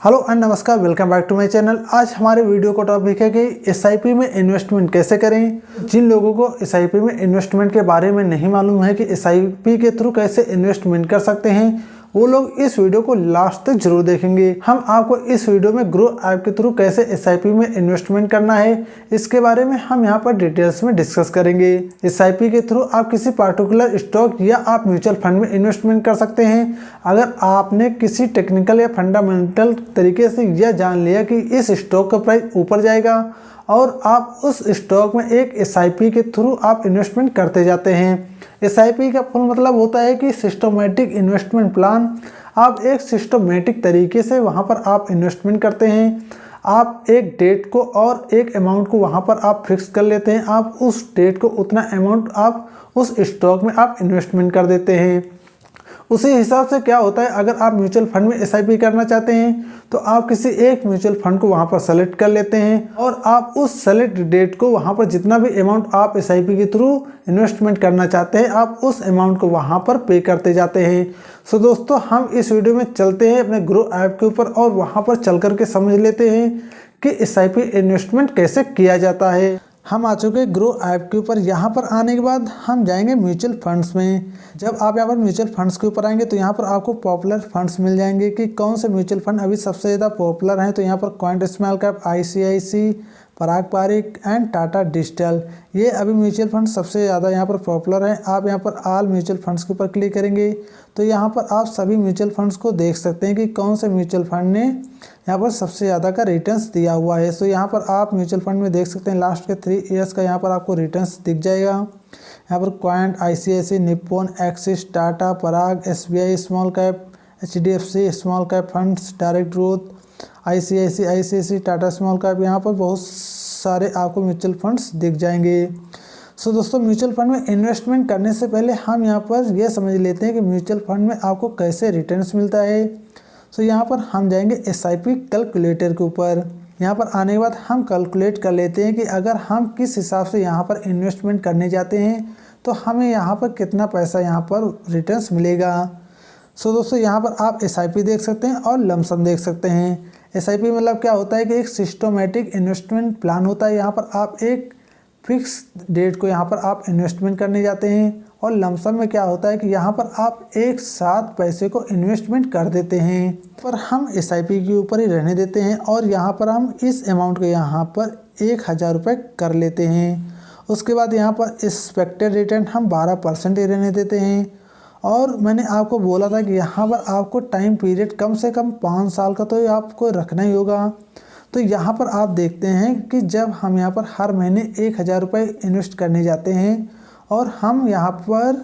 Hello and नमस्कार, welcome back to my channel. आज हमारे वीडियो का टॉपिक है कि एसआईपी में इन्वेस्टमेंट कैसे करें। जिन लोगों को एसआईपी में इन्वेस्टमेंट के बारे में नहीं मालूम है कि एसआईपी के थ्रू कैसे इन्वेस्टमेंट कर सकते हैं, वो लोग इस वीडियो को लास्ट तक जरूर देखेंगे। हम आपको इस वीडियो में ग्रो ऐप के थ्रू कैसे एसआईपी में इन्वेस्टमेंट करना है, इसके बारे में हम यहाँ पर डिटेल्स में डिस्कस करेंगे। एसआईपी के थ्रू आप किसी पार्टिकुलर स्टॉक या आप म्यूचुअल फंड में इन्वेस्टमेंट कर सकते हैं। अगर आपने किसी टेक्निकल या फंडामेंटल तरीके से यह जान लिया कि इस स्टॉक का प्राइस ऊपर जाएगा और आप उस स्टॉक में एक एसआईपी के थ्रू आप इन्वेस्टमेंट करते जाते हैं। एसआईपी का फुल मतलब होता है कि सिस्टमेटिक इन्वेस्टमेंट प्लान। आप एक सिस्टमेटिक तरीके से वहां पर आप इन्वेस्टमेंट करते हैं। आप एक डेट को और एक अमाउंट को वहां पर आप फिक्स कर लेते हैं। आप उस डेट को उतना अमाउंट आप उस स्टॉक में आप इन्वेस्टमेंट कर देते हैं। उसी हिसाब से क्या होता है, अगर आप म्यूचुअल फंड में एसआईपी करना चाहते हैं तो आप किसी एक म्यूचुअल फंड को वहां पर सेलेक्ट कर लेते हैं और आप उस सेलेक्ट डेट को वहां पर जितना भी अमाउंट आप एसआईपी के थ्रू इन्वेस्टमेंट करना चाहते हैं, आप उस अमाउंट को वहां पर पे करते जाते हैं। सो दोस्तों, हम इस वीडियो में चलते हैं अपने ग्रो ऐप के ऊपर और वहां पर चल करके समझ लेते हैं कि एसआईपी इन्वेस्टमेंट कैसे किया जाता है। हम आ चुके ग्रो ऐप के ऊपर। यहाँ पर आने के बाद हम जाएंगे म्यूचुअल फंड्स में। जब आप यहाँ पर म्यूचुअल फंड्स के ऊपर आएंगे तो यहाँ पर आपको पॉपुलर फंड्स मिल जाएंगे कि कौन से म्यूचुअल फंड अभी सबसे ज़्यादा पॉपुलर हैं। तो यहाँ पर quant small cap, ICIC, Parag Parikh and Tata digital, ये अभी म्यूचुअल फंड सबसे ज़्यादा यहाँ पर पॉपुलर हैं। आप यहाँ पर ऑल म्यूचुअल फंड्स के ऊपर क्लिक करेंगे तो यहाँ पर आप सभी म्यूचुअल फंड्स को देख सकते हैं कि कौन से म्यूचुअल फंड ने यहाँ पर सबसे ज़्यादा का रिटर्न्स दिया हुआ है। सो यहाँ पर आप म्यूचुअल फंड में देख सकते हैं लास्ट के 3 ईयर्स का यहाँ पर आपको रिटर्न्स दिख जाएगा। यहाँ पर Quant, ICICI, Nippon, Axis, Tata, Parag, SBI small cap, HDFC small cap funds, direct growth, ICICI, Tata small cap, यहाँ पर बहुत सारे आपको म्यूचुअल फंड्स दिख जाएंगे। सो दोस्तों, म्यूचुअल फंड में इन्वेस्टमेंट करने से पहले हम यहाँ पर यह समझ लेते हैं कि म्यूचुअल फंड में आपको कैसे रिटर्न्स मिलता है। सो यहाँ पर हम जाएंगे एसआईपी कैलकुलेटर के ऊपर। यहाँ पर आने के बाद हम कैलकुलेट कर लेते हैं कि अगर हम किस हिसाब से यहाँ पर इन्वेस्टमेंट करने जाते हैं तो हमें यहाँ पर कितना पैसा यहाँ पर रिटर्न्स मिलेगा। सो दोस्तों, यहाँ पर आप एसआईपी देख सकते हैं और लमसम देख सकते हैं। एसआईपी मतलब क्या होता है कि एक सिस्टमेटिक इन्वेस्टमेंट प्लान होता है। यहाँ पर आप एक फिक्स डेट को यहाँ पर आप इन्वेस्टमेंट करने जाते हैं और लमसम में क्या होता है कि यहाँ पर आप एक साथ पैसे को इन्वेस्टमेंट कर देते हैं। पर हम एसआईपी के ऊपर ही रहने देते हैं और यहाँ पर हम इस अमाउंट को यहाँ पर 1000 रुपये कर लेते हैं। उसके बाद यहाँ पर एक्सपेक्टेड रिटर्न हम 12% ही रहने देते हैं। और मैंने आपको बोला था कि यहाँ पर आपको टाइम पीरियड कम से कम 5 साल का तो आपको रखना ही होगा। तो यहाँ पर आप देखते हैं कि जब हम यहाँ पर हर महीने 1000 रुपये इन्वेस्ट करने जाते हैं और हम यहाँ पर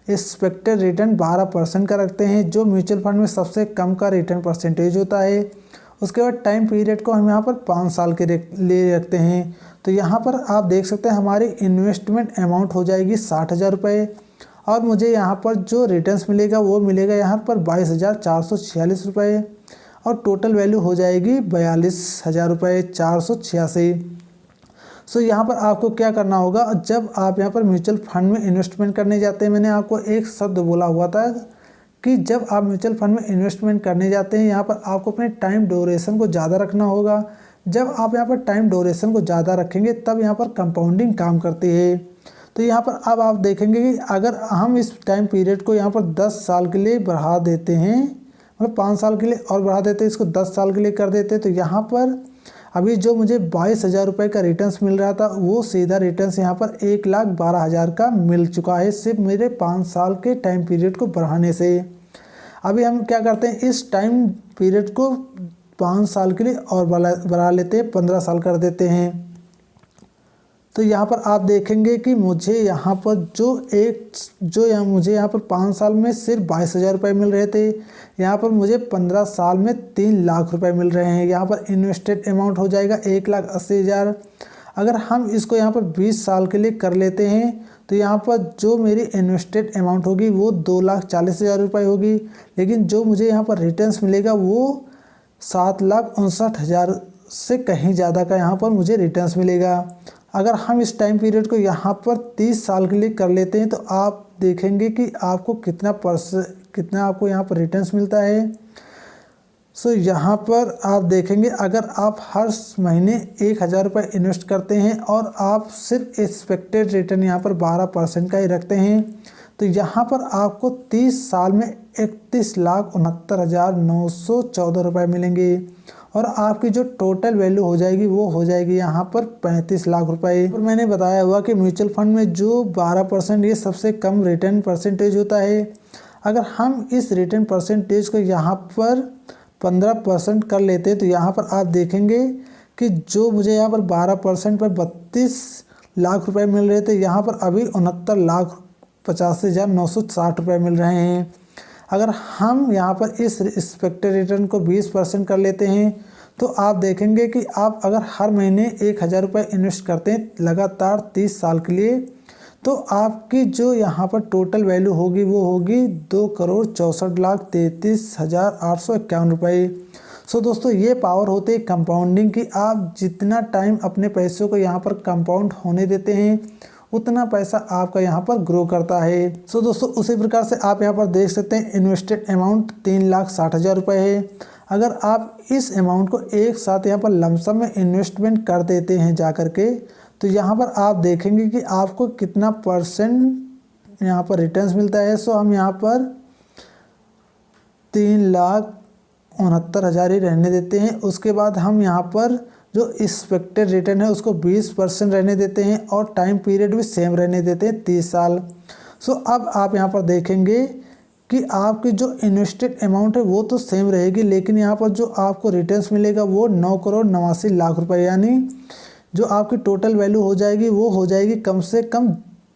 एक्सपेक्टेड रिटर्न 12% का रखते हैं, जो म्यूचुअल फंड में सबसे कम का रिटर्न परसेंटेज होता है। उसके बाद टाइम पीरियड को हम यहाँ पर 5 साल के लिए रखते हैं। तो यहाँ पर आप देख सकते हैं हमारी इन्वेस्टमेंट अमाउंट हो जाएगी 60,000 रुपये और मुझे यहाँ पर जो रिटर्न्स मिलेगा वो मिलेगा यहाँ पर 22,446 रुपये और टोटल वैल्यू हो जाएगी 42,000 रुपये 486। सो यहाँ पर आपको क्या करना होगा, जब आप यहाँ पर म्यूचुअल फंड में इन्वेस्टमेंट करने जाते हैं, मैंने आपको एक शब्द बोला हुआ था कि जब आप म्यूचुअल फंड में इन्वेस्टमेंट करने जाते हैं यहाँ पर आपको अपने टाइम ड्यूरेशन को ज़्यादा रखना होगा। जब आप यहाँ पर टाइम ड्यूरेशन को ज़्यादा रखेंगे तब यहाँ पर कंपाउंडिंग काम करती है। तो यहाँ पर अब आप देखेंगे कि अगर हम इस टाइम पीरियड को यहाँ पर 10 साल के लिए बढ़ा देते हैं, मतलब 5 साल के लिए और बढ़ा देते हैं, इसको 10 साल के लिए कर देते हैं, तो यहाँ पर अभी जो मुझे 22,000 रुपये का रिटर्न्स मिल रहा था वो सीधा रिटर्न्स यहाँ पर 1,12,000 का मिल चुका है सिर्फ मेरे 5 साल के टाइम पीरियड को बढ़ाने से। अभी हम क्या करते हैं, इस टाइम पीरियड को 5 साल के लिए और बढ़ा लेते हैं, 15 साल कर देते हैं। तो यहाँ पर आप देखेंगे कि मुझे यहाँ पर मुझे यहाँ पर 5 साल में सिर्फ 22,000 रुपये मिल रहे थे, यहाँ पर मुझे 15 साल में 3 लाख रुपए मिल रहे हैं। यहाँ पर इन्वेस्टेड अमाउंट हो जाएगा 1,80,000। अगर हम इसको यहाँ पर 20 साल के लिए कर लेते हैं तो यहाँ पर जो मेरी इन्वेस्टेड अमाउंट होगी वो 2,40,000 रुपये होगी, लेकिन जो मुझे यहाँ पर रिटर्न्स मिलेगा वो 7,59,000 से कहीं ज़्यादा का यहाँ पर मुझे रिटर्न्स मिलेगा। अगर हम इस टाइम पीरियड को यहाँ पर 30 साल के लिए कर लेते हैं तो आप देखेंगे कि आपको कितना आपको यहाँ पर रिटर्न्स मिलता है। सो यहाँ पर आप देखेंगे अगर आप हर महीने 1000 रुपये इन्वेस्ट करते हैं और आप सिर्फ एक्सपेक्टेड रिटर्न यहाँ पर 12% का ही रखते हैं तो यहाँ पर आपको 30 साल में 31,69,914 रुपये मिलेंगे और आपकी जो टोटल वैल्यू हो जाएगी वो हो जाएगी यहाँ पर 35 लाख रुपए। और मैंने बताया हुआ कि म्यूचुअल फंड में जो 12% ये सबसे कम रिटर्न परसेंटेज होता है। अगर हम इस रिटर्न परसेंटेज को यहाँ पर 15% कर लेते हैं तो यहाँ पर आप देखेंगे कि जो मुझे यहाँ पर 12% पर 32 लाख रुपए मिल रहे थे, यहाँ पर अभी 69,85,960 रुपये मिल रहे हैं। अगर हम यहाँ पर इस एक्सपेक्टेड रिटर्न को 20% कर लेते हैं तो आप देखेंगे कि आप अगर हर महीने 1000 रुपये इन्वेस्ट करते हैं लगातार 30 साल के लिए तो आपकी जो यहाँ पर टोटल वैल्यू होगी वो होगी 2,64,33,851 रुपये। सो दोस्तों ये पावर होती है कंपाउंडिंग की। आप जितना टाइम अपने पैसों को यहाँ पर कंपाउंड होने देते हैं उतना पैसा आपका यहाँ पर ग्रो करता है। सो दोस्तों उसी प्रकार से आप यहाँ पर देख सकते हैं इन्वेस्टेड अमाउंट 3,60,000 रुपये है। अगर आप इस अमाउंट को एक साथ यहाँ पर लमसम में इन्वेस्टमेंट कर देते हैं जा करके तो यहाँ पर आप देखेंगे कि आपको कितना परसेंट यहाँ पर रिटर्न्स मिलता है। सो हम यहाँ पर 3,69,000 ही रहने देते हैं। उसके बाद हम यहाँ पर जो एक्सपेक्टेड रिटर्न है उसको 20% रहने देते हैं और टाइम पीरियड भी सेम रहने देते हैं 30 साल। सो अब आप यहाँ पर देखेंगे कि आपकी जो इन्वेस्टेड अमाउंट है वो तो सेम रहेगी लेकिन यहाँ पर जो आपको रिटर्न्स मिलेगा वो 9,89,00,000 रुपये यानी जो आपकी टोटल वैल्यू हो जाएगी वो हो जाएगी कम से कम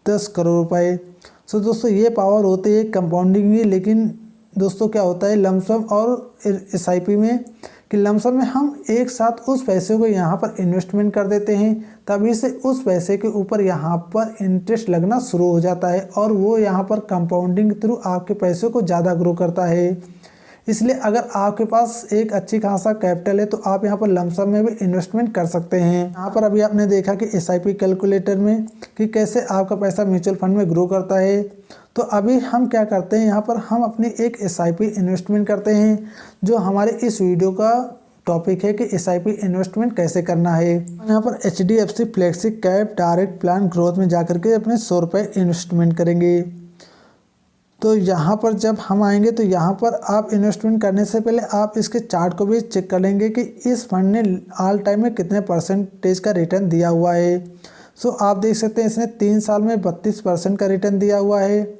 10 करोड़ रुपये। सो दोस्तों ये पावर होती है कंपाउंडिंग की। लेकिन दोस्तों क्या होता है लमसम और एसआईपी में कि लमसम में हम एक साथ उस पैसे को यहाँ पर इन्वेस्टमेंट कर देते हैं तभी से उस पैसे के ऊपर यहाँ पर इंटरेस्ट लगना शुरू हो जाता है और वो यहाँ पर कंपाउंडिंग के थ्रू आपके पैसे को ज़्यादा ग्रो करता है। इसलिए अगर आपके पास एक अच्छी खासा कैपिटल है तो आप यहाँ पर लमसम में भी इन्वेस्टमेंट कर सकते हैं। यहाँ पर अभी आपने देखा कि एसआईपी कैलकुलेटर में कि कैसे आपका पैसा म्यूचुअल फंड में ग्रो करता है। तो अभी हम क्या करते हैं यहाँ पर हम अपनी एक एसआईपी इन्वेस्टमेंट करते हैं जो हमारे इस वीडियो का टॉपिक है कि एसआईपी इन्वेस्टमेंट कैसे करना है। यहाँ पर HDFC flexi cap direct plan growth में जाकर के अपने 100 रुपये इन्वेस्टमेंट करेंगे। तो यहाँ पर जब हम आएंगे तो यहाँ पर आप इन्वेस्टमेंट करने से पहले आप इसके चार्ट को भी चेक कर लेंगे कि इस फंड ने ऑल टाइम में कितने परसेंटेज का रिटर्न दिया हुआ है। सो आप देख सकते हैं इसने 3 साल में 32% का रिटर्न दिया हुआ है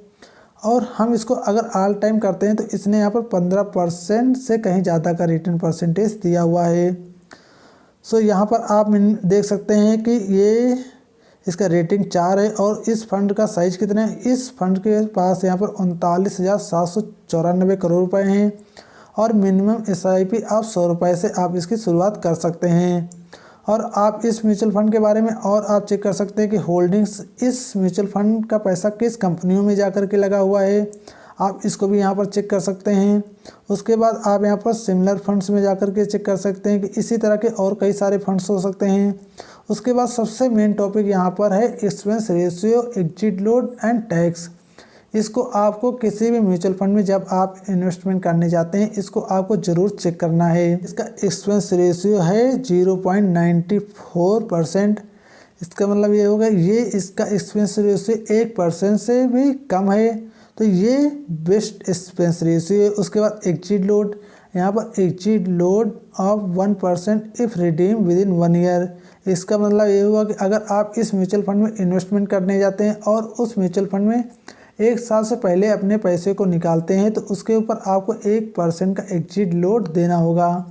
और हम इसको अगर ऑल टाइम करते हैं तो इसने यहाँ पर 15% से कहीं ज़्यादा का रिटर्न परसेंटेज दिया हुआ है। सो यहाँ पर आप देख सकते हैं कि ये इसका रेटिंग 4 है और इस फंड का साइज कितना है। इस फंड के पास यहाँ पर 39,794 करोड़ रुपए हैं और मिनिमम एसआईपी आप 100 रुपये से आप इसकी शुरुआत कर सकते हैं। और आप इस म्यूचुअल फंड के बारे में और आप चेक कर सकते हैं कि होल्डिंग्स इस म्यूचुअल फंड का पैसा किस कंपनियों में जाकर के लगा हुआ है, आप इसको भी यहाँ पर चेक कर सकते हैं। उसके बाद आप यहाँ पर सिमिलर फंड्स में जाकर के चेक कर सकते हैं कि इसी तरह के और कई सारे फंड्स हो सकते हैं। उसके बाद सबसे मेन टॉपिक यहाँ पर है expense ratio, exit load and tax. इसको आपको किसी भी म्यूचुअल फंड में जब आप इन्वेस्टमेंट करने जाते हैं इसको आपको ज़रूर चेक करना है। इसका एक्सपेंस रेशियो है 0.94%। इसका मतलब ये होगा ये इसका एक्सपेंस रेशियो 1% से भी कम है तो ये बेस्ट एक्सपेंस रेशियो है। उसके बाद एग्जिट लोड, यहाँ पर exit load of 1% if redeem with in 1 year. इसका मतलब ये हुआ कि अगर आप इस म्यूचुअल फंड में इन्वेस्टमेंट करने जाते हैं और उस म्यूचुअल फंड में 1 साल से पहले अपने पैसे को निकालते हैं तो उसके ऊपर आपको 1% का एग्जिट लोड देना होगा।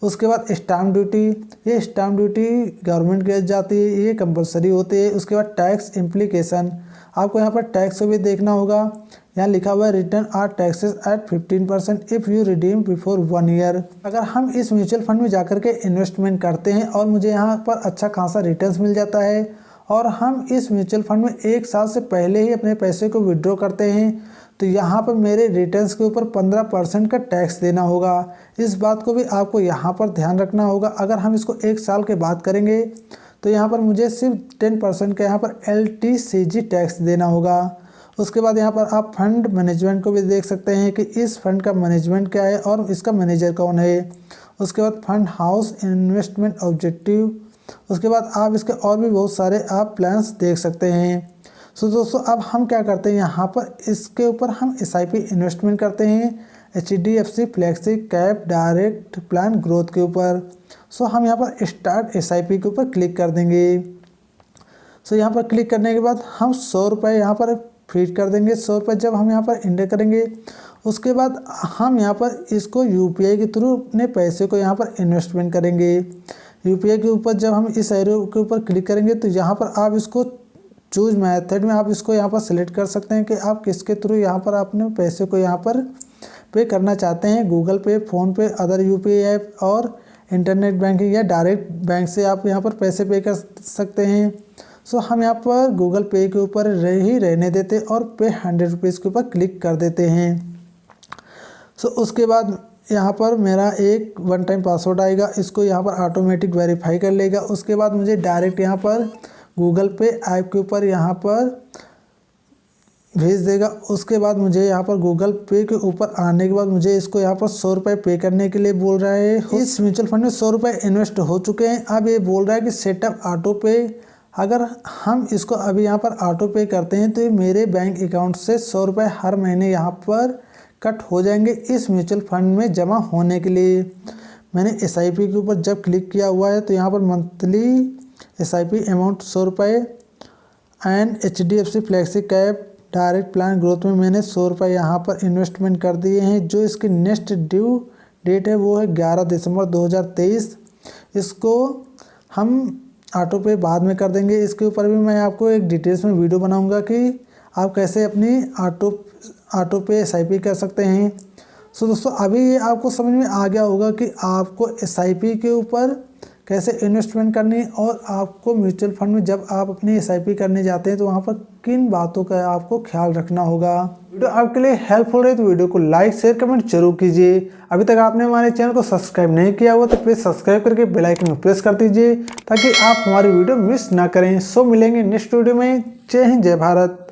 उसके बाद स्टाम्प ड्यूटी, ये स्टाम्प ड्यूटी गवर्नमेंट की जाती है, ये कंपलसरी होती है। उसके बाद टैक्स इम्प्लीकेशन, आपको यहाँ पर टैक्स को भी देखना होगा। यहाँ लिखा हुआ है return are taxes at 15% if you redeem before 1 year. अगर हम इस म्यूचुअल फंड में जाकर के इन्वेस्टमेंट करते हैं और मुझे यहाँ पर अच्छा खासा रिटर्न्स मिल जाता है और हम इस म्यूचुअल फंड में 1 साल से पहले ही अपने पैसे को विड्रॉ करते हैं तो यहाँ पर मेरे रिटर्न्स के ऊपर 15% का टैक्स देना होगा। इस बात को भी आपको यहाँ पर ध्यान रखना होगा। अगर हम इसको 1 साल के बाद करेंगे तो यहाँ पर मुझे सिर्फ 10% का यहाँ पर LTCG टैक्स देना होगा। उसके बाद यहाँ पर आप फंड मैनेजमेंट को भी देख सकते हैं कि इस फंड का मैनेजमेंट क्या है और इसका मैनेजर कौन है। उसके बाद फंड हाउस इन्वेस्टमेंट ऑब्जेक्टिव, उसके बाद आप इसके और भी बहुत सारे आप प्लान्स देख सकते हैं। सो दोस्तों अब हम क्या करते हैं, यहाँ पर इसके ऊपर हम SIP इन्वेस्टमेंट करते हैं HDFC flexi cap direct plan growth के ऊपर। सो हम यहाँ पर स्टार्ट SIP के ऊपर क्लिक कर देंगे। सो यहाँ पर क्लिक करने के बाद हम 100 रुपये यहाँ पर फीड कर देंगे। 100 रुपये जब हम यहाँ पर इंटर करेंगे उसके बाद हम यहाँ पर इसको UPI के थ्रू अपने पैसे को यहाँ पर इन्वेस्टमेंट करेंगे। UPI के ऊपर जब हम इस एरो के ऊपर क्लिक करेंगे तो यहाँ पर आप इसको चूज मेथड में आप इसको यहाँ पर सिलेक्ट कर सकते हैं कि आप किसके थ्रू यहाँ पर अपने पैसे को यहाँ पर पे करना चाहते हैं। गूगल पे, फ़ोनपे, अदर UPI ऐप और इंटरनेट बैंकिंग या डायरेक्ट बैंक से आप यहाँ पर पैसे पे कर सकते हैं। सो हम यहाँ पर गूगल पे के ऊपर रहने देते और पे 100 रुपीज़ के ऊपर क्लिक कर देते हैं। सो उसके बाद यहाँ पर मेरा एक वन टाइम पासवर्ड आएगा, इसको यहाँ पर ऑटोमेटिक वेरीफाई कर लेगा। उसके बाद मुझे डायरेक्ट यहाँ पर गूगल पे ऐप के ऊपर यहाँ पर भेज देगा। उसके बाद मुझे यहाँ पर गूगल पे के ऊपर आने के बाद मुझे इसको यहाँ पर 100 रुपये पे करने के लिए बोल रहा है। इस म्यूचुअल फंड में 100 रुपये इन्वेस्ट हो चुके हैं। अब ये बोल रहा है कि सेटअप ऑटो पे। अगर हम इसको अभी यहाँ पर ऑटो पे करते हैं तो ये मेरे बैंक अकाउंट से 100 रुपये हर महीने यहाँ पर कट हो जाएंगे इस म्यूचुअल फंड में जमा होने के लिए। मैंने SIP के ऊपर जब क्लिक किया हुआ है तो यहाँ पर मंथली SIP अमाउंट 100 रुपये and HDFC flexi cap direct plan growth में मैंने 100 रुपये यहाँ पर इन्वेस्टमेंट कर दिए हैं। जो इसकी नेक्स्ट ड्यू डेट है वो है 11 दिसंबर 2023। इसको हम ऑटो पे बाद में कर देंगे। इसके ऊपर भी मैं आपको एक डिटेल्स में वीडियो बनाऊंगा कि आप कैसे अपनी ऑटो पे SIP कर सकते हैं। सो दोस्तों अभी ये आपको समझ में आ गया होगा कि आपको SIP के ऊपर कैसे इन्वेस्टमेंट करनी और आपको म्यूचुअल फंड में जब आप अपनी SIP करने जाते हैं तो वहाँ पर किन बातों का आपको ख्याल रखना होगा। वीडियो आपके लिए हेल्पफुल है तो वीडियो को लाइक शेयर कमेंट जरूर कीजिए। अभी तक आपने हमारे चैनल को सब्सक्राइब नहीं किया हुआ तो प्लीज़ सब्सक्राइब करके बेल आइकन को प्रेस कर दीजिए ताकि आप हमारी वीडियो मिस ना करें। सो मिलेंगे नेक्स्ट वीडियो में। जय हिंद, जय भारत।